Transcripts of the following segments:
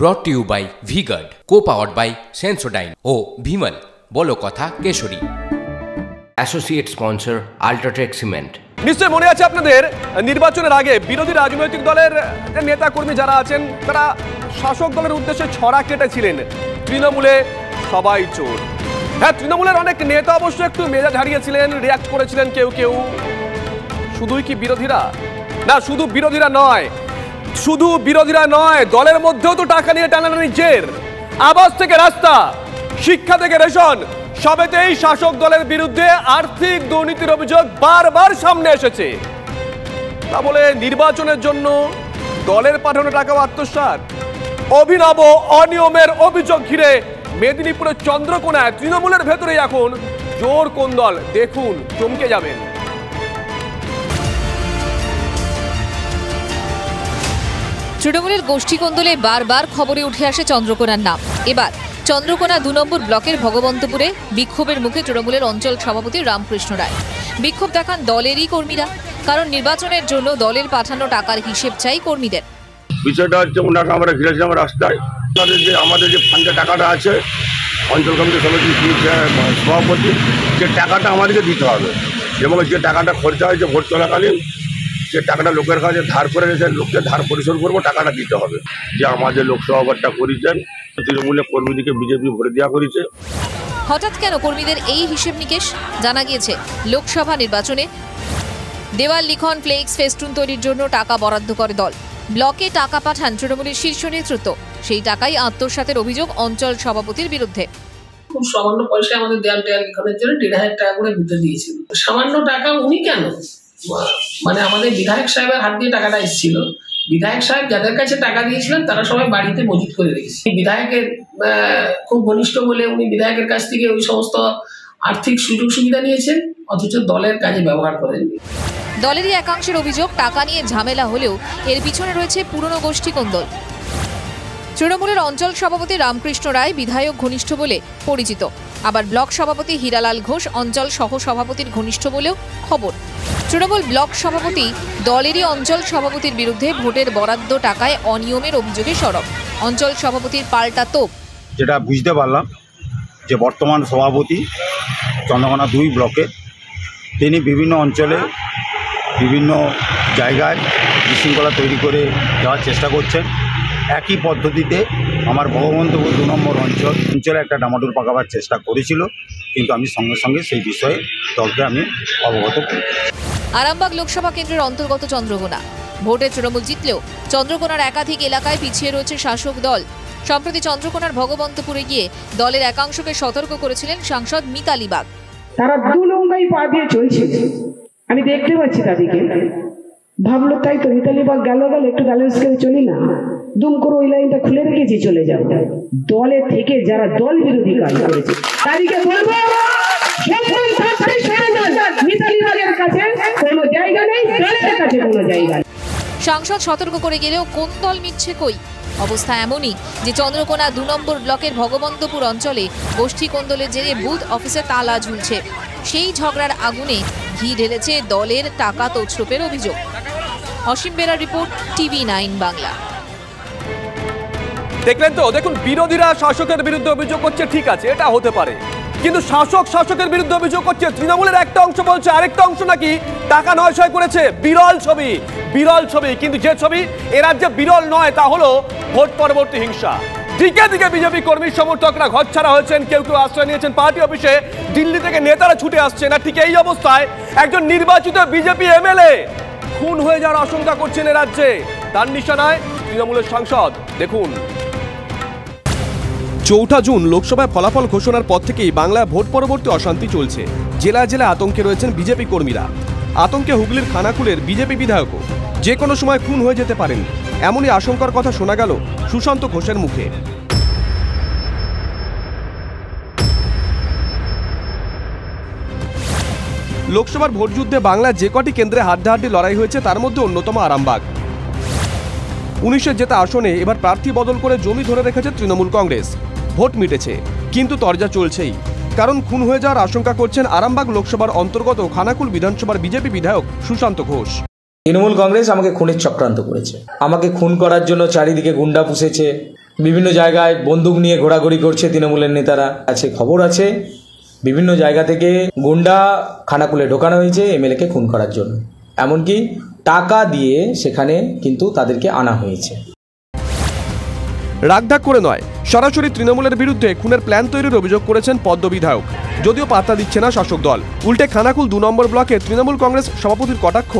ব্রট to you by V Guard, co-powered by Sensodyne ও ভিমল বলো কথা Kesari. Associate sponsor UltraTech cement. নিশ্চয় মনে আছে আপনাদের, নির্বাচনের আগে বিরোধী রাজনৈতিক দলের নেতা কর্মী যারা আছেন তারা শাসক দলের উদ্দেশ্যে ছড়া কেটেছিলেন, তৃণমূলে সবাই চোর। হ্যাঁ, তৃণমূলের অনেক নেতা অবশ্য একটু মেজাজ হারিয়েছিলেন, রিয়াক্ট করেছিলেন কেউ কেউ। শুধুই কি বিরোধীরা? না, শুধু বিরোধীরা নয়, দলের মধ্যেও তো টাকা নিয়ে টানাটানি জের। আবাস থেকে রাস্তা, শিক্ষা থেকে রেশন, সবেতেই শাসক দলের বিরুদ্ধে আর্থিক দুর্নীতির অভিযোগ বারবার সামনে এসেছে। তা বলে নির্বাচনের জন্য দলের পাঠানো টাকাও আত্মসাৎ। অভিনব অনিয়মের অভিযোগ ঘিরে মেদিনীপুরের চন্দ্রকোনায় তৃণমূলের ভেতরে এখন জোর কোন্দল, দেখুন, চমকে যাবেন। তৃণমূলের গোষ্ঠী কোন্দলে বারবার খবরে উঠে আসে চন্দ্রকোনার নাম। এবার চন্দ্রকোনা 2 নম্বর ব্লকের ভগবন্তপুরে বিক্ষোভের মুখে তৃণমূলের অঞ্চল সভাপতি রামকৃষ্ণ রায়। বিক্ষোভ দেখান দলেরই কর্মীরা, কারণ নির্বাচনের জন্য দলের পাঠানো টাকার হিসেব চাই কর্মীদের। বিষয়টা হচ্ছে, ওনাকে আমরা ঘিরেছিলাম রাস্তায়, আমাদের যে ফান্ডে টাকাটা আছে অঞ্চল কমিটি সমিতি সভাপতি, যে টাকাটা আমাদেরকে দিতে হবে এবং যে টাকাটা খরচা হয়েছে ভোট চলাকালীন, যে টাকাটা লোকের কাছে ধার করে রেখে লোককে ধার পরিশোধ করবো, টাকাটা দিতে হবে। যে আমাদের লোকসভা ভোটটা করেছেন তৃণমূলের কর্মীদেরকে বিজেপি ভোটে দেওয়া করেছে। হঠাৎ কেন কর্মীদের এই হিসেব নিকেশ? জানা গিয়েছে লোকসভা নির্বাচনে দেওয়াল লিখন, ফ্লেক্স, ফেস্টুন তৈরির জন্য টাকা বরাদ্দ করে দল। ব্লকে টাকা পাঠান তৃণমূলের শীর্ষ নেতৃত্ব, সেই টাকাই আত্মসাতের অভিযোগ অঞ্চল সভাপতির বিরুদ্ধে। খুব সামান্য পয়সা আমাদের দেওয়াল লিখনের জন্য 1,500 টাকা করে দিতে দিয়েছিল। সামান্য টাকা উনি কেন, মানে আমাদের বিধায়ক সাহেবের হাত দিয়ে টাকাটা এসেছিল। বিধায়ক সাহেব যাদের কাছে টাকা দিয়েছিলেন তারা সবাই বাড়িতে মজুত করে রেখেছে। বিধায়কের খুব ঘনিষ্ঠ বলে উনি বিধায়কের কাছ থেকে ওই সমস্ত আর্থিক সুযোগ সুবিধা নিয়েছেন, অথচ দলের কাজে ব্যবহার করেননি। দলেরই একাংশের অভিযোগ, টাকা নিয়ে ঝামেলা হলেও এর পিছনে রয়েছে পুরনো গোষ্ঠী কোন্দল। তৃণমূলের অঞ্চল সভাপতি রামকৃষ্ণ রায় বিধায়ক ঘনিষ্ঠ বলে পরিচিত, আবার ব্লক সভাপতি হীরালাল ঘোষ অঞ্চল সহ সভাপতির ঘনিষ্ঠ বলেও খবর। তৃণমূল ব্লক সভাপতি দলেরই অঞ্চল সভাপতির বিরুদ্ধে ভোটের বরাদ্দ টাকায় অনিয়মের অভিযোগে সরব। অঞ্চল সভাপতির পাল্টা তোপ। যেটা বুঝতে পারলাম যে বর্তমান সভাপতি চন্দ্রকোনা 2 ব্লকে, তিনি বিভিন্ন অঞ্চলে বিভিন্ন জায়গায় বিশৃঙ্খলা তৈরি করে যাওয়ার চেষ্টা করছেন। একই পদ্ধতিতে আমার ভগবন্তপুর 2 নম্বর অঞ্চলে একটা ডামাডোল পাকাবার চেষ্টা করেছিল, কিন্তু আমি সঙ্গে সঙ্গে সেই বিষয়ে দলকে আমি অবগত করি। আরামবাগ লোকসভা কেন্দ্রের অন্তর্গত চন্দ্রকোনা ভোটে তৃণমূল জিতলেও চন্দ্রকোনার একাধিক এলাকায় পিছিয়ে রয়েছে শাসক দল। সম্প্রতি চন্দ্রকোনার ভগবন্তপুরে গিয়ে দলের একাংশকে সতর্ক করেছিলেন সাংসদ মিতালি বাগ। তারা 2 লঙ্গাই পা দিয়ে চলছে, আমি দেখতে পাচ্ছি তাদেরকে। ভাবলো তাই তো মিতালি বাগ গেল একটু ব্যালেন্স করে চলি না, দুম করে ওই লাইনটা খুলে রেখেছি, চলে যাও। দলে থেকে যারা দল বিরোধী কাজ করেছে তাদেরকে বলবো মিতালি বাগের কাছে কোনো জায়গা নেই, দলের কাছে কোনো জায়গা নেই। সাংসদ সতর্ক করে গেলেও কোন দল মিটছে কই? অবস্থা এমনই যে চন্দ্রকোনা 2 নম্বর ব্লকের ভগবন্তপুর অঞ্চলে গোষ্ঠী কোন্দলের জেরে বুথ অফিসে তালা ঝুলছে। সেই ঝগড়ার আগুনে ঘি ঢেলেছে দলের টাকা তছরূপের অভিযোগ। অসীম বেরার রিপোর্ট, TV9 বাংলা। দেখলেন তো, দেখুন, বিরোধীরা শাসকের বিরুদ্ধে অভিযোগ করছে, ঠিক আছে, এটা হতে পারে, কিন্তু শাসকের বিরুদ্ধে অভিযোগ করছে তৃণমূলের একটা অংশ, বলছে আরেকটা অংশ নাকি টাকা নয়ছয় করেছে। বিরল ছবি, কিন্তু যে ছবি এ রাজ্যে বিরল নয় তা হলো ভোট পরবর্তী হিংসা। দিকে দিকে বিজেপি কর্মী সমর্থকরা ঘরছাড়া হয়েছেন, কেউ আশ্রয় নিয়েছেন পার্টি অফিসে, দিল্লি থেকে নেতারা ছুটে আসছেন। আর ঠিক এই অবস্থায় একজন নির্বাচিত বিজেপি MLA খুন হয়ে যাওয়ার আশঙ্কা করছেন এ রাজ্যে। তার নিশানায় তৃণমূলের সাংসদ। দেখুন, 4 জুন লোকসভায় ফলাফল ঘোষণার পর থেকেই বাংলায় ভোট পরবর্তী অশান্তি চলছে। জেলায় জেলায় আতঙ্কে রয়েছেন বিজেপি কর্মীরা। আতঙ্কে হুগলির খানাকুলের বিজেপি বিধায়কও যে কোনো সময় খুন হয়ে যেতে পারেন, এমনই আশঙ্কার কথা শোনা গেল সুশান্ত ঘোষের মুখে। লোকসভার ভোটযুদ্ধে বাংলার যে কটি কেন্দ্রে হাড্ডাহাড্ডি লড়াই হয়েছে তার মধ্যে অন্যতম আরামবাগ। 19 জেতা আসনে এবার প্রার্থী বদল করে জমি ধরে রেখেছে তৃণমূল কংগ্রেস। ভোট মিটেছে, কিন্তু তরজা চলছেই, কারণ খুন হয়ে যাওয়ার আশঙ্কা করছেন আরামবাগ লোকসভার অন্তর্গত খানাকুল বিধানসভার বিজেপি বিধায়ক সুশান্ত ঘোষ। তৃণমূল কংগ্রেস আমাকে খুনের চক্রান্ত করেছে, আমাকে খুন করার জন্য চারিদিকে গুন্ডা পুষেছে, বিভিন্ন জায়গায় বন্দুক নিয়ে ঘোরাঘুরি করছে তৃণমূলের নেতারা। আছে খবর আছে বিভিন্ন জায়গা থেকে গুন্ডা খানাকুলে ঢোকানো হয়েছে এমএলএকে খুন করার জন্য, এমনকি টাকা দিয়ে সেখানে কিন্তু তাদেরকে আনা হয়েছে। রাগঢাক করে নয়, সরাসরি তৃণমূলের বিরুদ্ধে খুনের প্ল্যান তৈরির অভিযোগ করেছেন পদ্ম বিধায়ক। যদিও পাত্তা দিচ্ছে না শাসক দল, উল্টে খানাকুল 2 নম্বর ব্লকে তৃণমূল কংগ্রেস সভাপতির কটাক্ষ।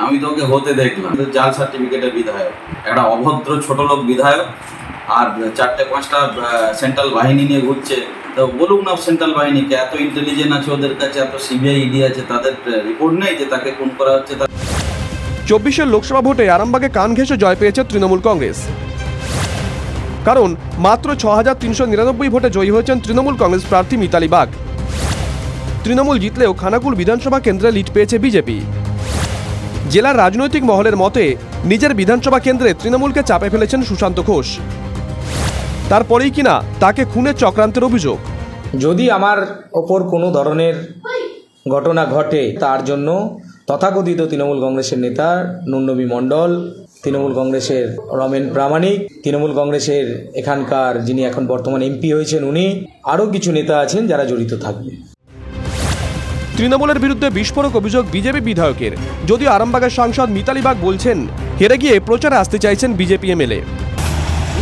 আমি তোকে হতে দেখলাম জাল সার্টিফিকেটের বিধায়ক, একটা অভদ্র ছোট লোক বিধায়ক, আর 4-5টা সেন্ট্রাল বাহিনী নিয়ে ঘুরছে। তো বলুক না সেন্ট্রাল বাহিনীকে, এত ইন্টেলিজেন্ট আছে ওদের কাছে, এত সিবিআই ইডি আছে, তাদের রিপোর্ট নেই যে তাকে খুন করা হচ্ছে। 24-এর লোকসভা ভোটে আরামবাগে কান ঘেঁষে জয় পেয়েছে তৃণমূল কংগ্রেস, কারণ মাত্র 6399 ভোটে জয়ী হয়েছেন তৃণমূল কংগ্রেস প্রার্থী মিতালি বাগ। তৃণমূল জিতলেও খানাকুল বিধানসভা কেন্দ্রে লিড পেয়েছে বিজেপি। জেলার রাজনৈতিক মহলের মতে নিজের বিধানসভা কেন্দ্রে তৃণমূলকে চাপে ফেলেছেন সুশান্ত ঘোষ, তারপরেই কিনা তাকে খুনের চক্রান্তের অভিযোগ। যদি আমার ওপর কোনো ধরনের ঘটনা ঘটে তার জন্য তথাকথিত তৃণমূল কংগ্রেসের নেতা নুন্নবী মণ্ডল, তৃণমূল কংগ্রেসের রমেন প্রামাণিক, তৃণমূল কংগ্রেসের এখানকার যিনি এখন বর্তমান এমপি হয়েছেন উনি, আরও কিছু নেতা আছেন যারা জড়িত থাকবে। তৃণমূলের বিরুদ্ধে বিস্ফোরক অভিযোগ বিজেপি বিধায়কের, যদিও আরামবাগের সাংসদ মিতালি বাগ বলছেন হেরে গিয়ে প্রচারে আসতে চাইছেন বিজেপি এমএলএ।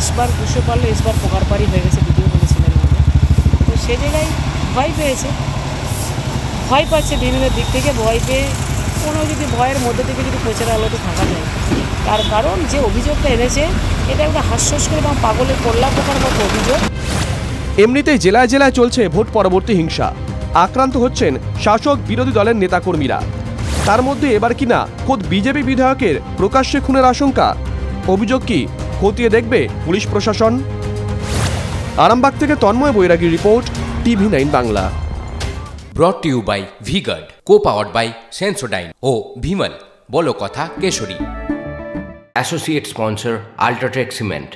ইসবার বুঝতে পারলে ইসবার পোকারপাড়ি হয়ে গেছে ভিডিও বলেছিলেন, তো সে জায়গায় ভয় পেয়েছে, ভয় পাচ্ছে বিভিন্ন দিক থেকে, ভয় পেয়ে কোনো যদি ভয়ের মধ্যে থেকে যদি প্রচারে আলোতে থাকা যায়, তার কারণ যে অভিযোগটা এনেছে এটা একটা হাস্যস্কর এবং পাগলের কল্লা পোকার মতো অভিযোগ। এমনিতেই জেলায় জেলায় চলছে ভোট পরবর্তী হিংসা, আক্রান্ত হচ্ছেন শাসক বিরোধী দলের নেতাকর্মীরা। তার মধ্যে এবার কিনা খোদ বিজেপি বিধায়কের প্রকাশ্যে খুনের আশঙ্কা। অভিযোগ কি খতিয়ে দেখবে পুলিশ প্রশাসন? আরামবাগ থেকে তন্ময় বৈরাগীর report, TV9 Bangla. Brought to you by V Guard, co-powered by Sensodyne ও ভিমল বলো কথা Kesari. Associate sponsor UltraTech cement.